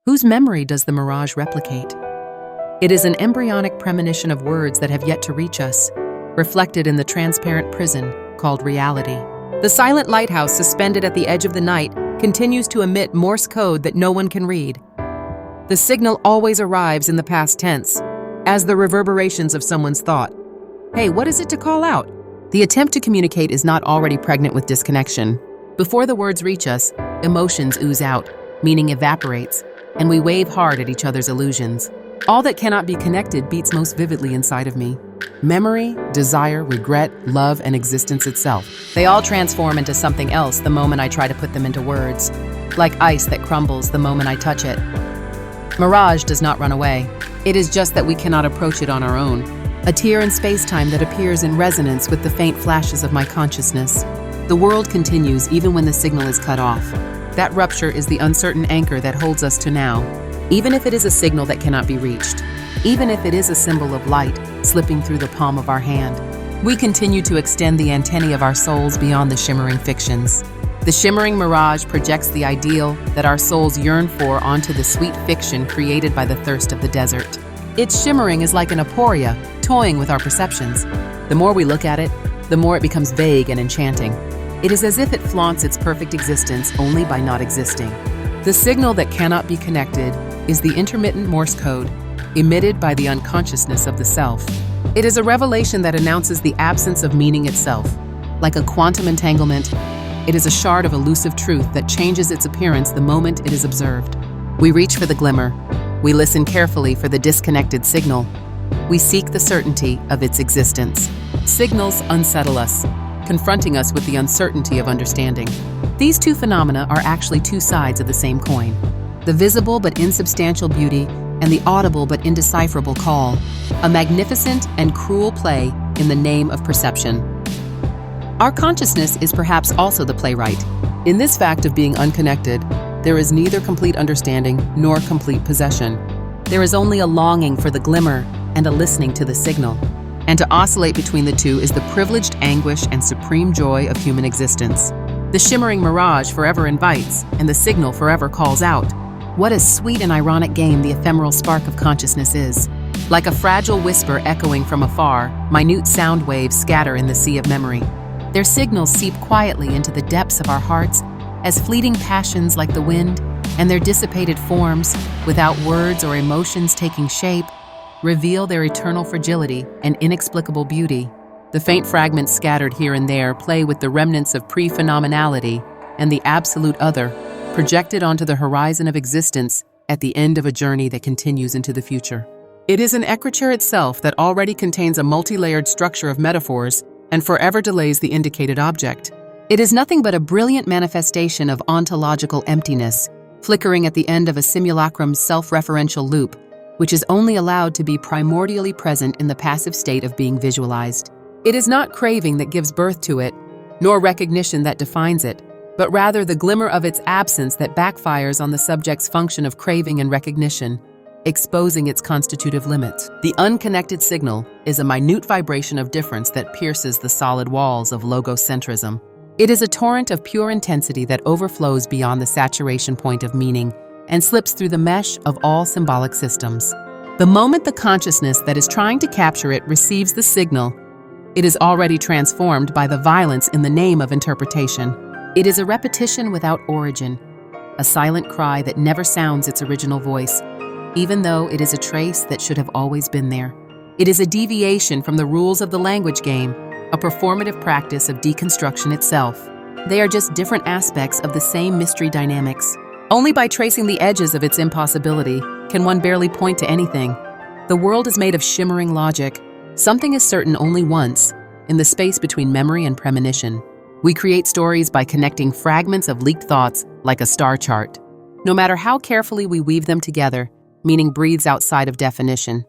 Whose memory does the mirage replicate? It is an embryonic premonition of words that have yet to reach us, reflected in the transparent prison called reality. The silent lighthouse suspended at the edge of the night continues to emit Morse code that no one can read. The signal always arrives in the past tense, as the reverberations of someone's thought. Hey, what is it to call out? The attempt to communicate is not already pregnant with disconnection. Before the words reach us, emotions ooze out, meaning evaporates, and we wave hard at each other's illusions. All that cannot be connected beats most vividly inside of me. Memory, desire, regret, love, and existence itself. They all transform into something else the moment I try to put them into words, like ice that crumbles the moment I touch it. Mirage does not run away. It is just that we cannot approach it on our own. A tear in space-time that appears in resonance with the faint flashes of my consciousness. The world continues even when the signal is cut off. That rupture is the uncertain anchor that holds us to now, even if it is a signal that cannot be reached, even if it is a symbol of light slipping through the palm of our hand. We continue to extend the antennae of our souls beyond the shimmering fictions. The shimmering mirage projects the ideal that our souls yearn for onto the sweet fiction created by the thirst of the desert. Its shimmering is like an aporia, toying with our perceptions. The more we look at it, the more it becomes vague and enchanting. It is as if it flaunts its perfect existence only by not existing. The signal that cannot be connected is the intermittent Morse code, emitted by the unconsciousness of the self. It is a revelation that announces the absence of meaning itself. Like a quantum entanglement, it is a shard of elusive truth that changes its appearance the moment it is observed. We reach for the glimmer. We listen carefully for the disconnected signal. We seek the certainty of its existence. Signals unsettle us, confronting us with the uncertainty of understanding. These two phenomena are actually two sides of the same coin. The visible but insubstantial beauty and the audible but indecipherable call. A magnificent and cruel play in the name of perception. Our consciousness is perhaps also the playwright. In this fact of being unconnected, there is neither complete understanding nor complete possession. There is only a longing for the glimmer and a listening to the signal. And to oscillate between the two is the privileged anguish and supreme joy of human existence. The shimmering mirage forever invites, and the signal forever calls out. What a sweet and ironic game the ephemeral spark of consciousness is. Like a fragile whisper echoing from afar, minute sound waves scatter in the sea of memory. Their signals seep quietly into the depths of our hearts as fleeting passions like the wind, and their dissipated forms, without words or emotions taking shape, reveal their eternal fragility and inexplicable beauty. The faint fragments scattered here and there play with the remnants of pre-phenomenality and the absolute other, projected onto the horizon of existence at the end of a journey that continues into the future. It is an écriture itself that already contains a multi-layered structure of metaphors and forever delays the indicated object. It is nothing but a brilliant manifestation of ontological emptiness, flickering at the end of a simulacrum self-referential loop, which is only allowed to be primordially present in the passive state of being visualized. It is not craving that gives birth to it, nor recognition that defines it, but rather the glimmer of its absence that backfires on the subject's function of craving and recognition, exposing its constitutive limits. The unconnected signal is a minute vibration of difference that pierces the solid walls of logocentrism. It is a torrent of pure intensity that overflows beyond the saturation point of meaning and slips through the mesh of all symbolic systems. The moment the consciousness that is trying to capture it receives the signal, it is already transformed by the violence in the name of interpretation. It is a repetition without origin, a silent cry that never sounds its original voice, even though it is a trace that should have always been there. It is a deviation from the rules of the language game, a performative practice of deconstruction itself. They are just different aspects of the same mystery dynamics. Only by tracing the edges of its impossibility can one barely point to anything. The world is made of shimmering logic. Something is certain only once, in the space between memory and premonition. We create stories by connecting fragments of leaked thoughts like a star chart. No matter how carefully we weave them together, meaning breathes outside of definition.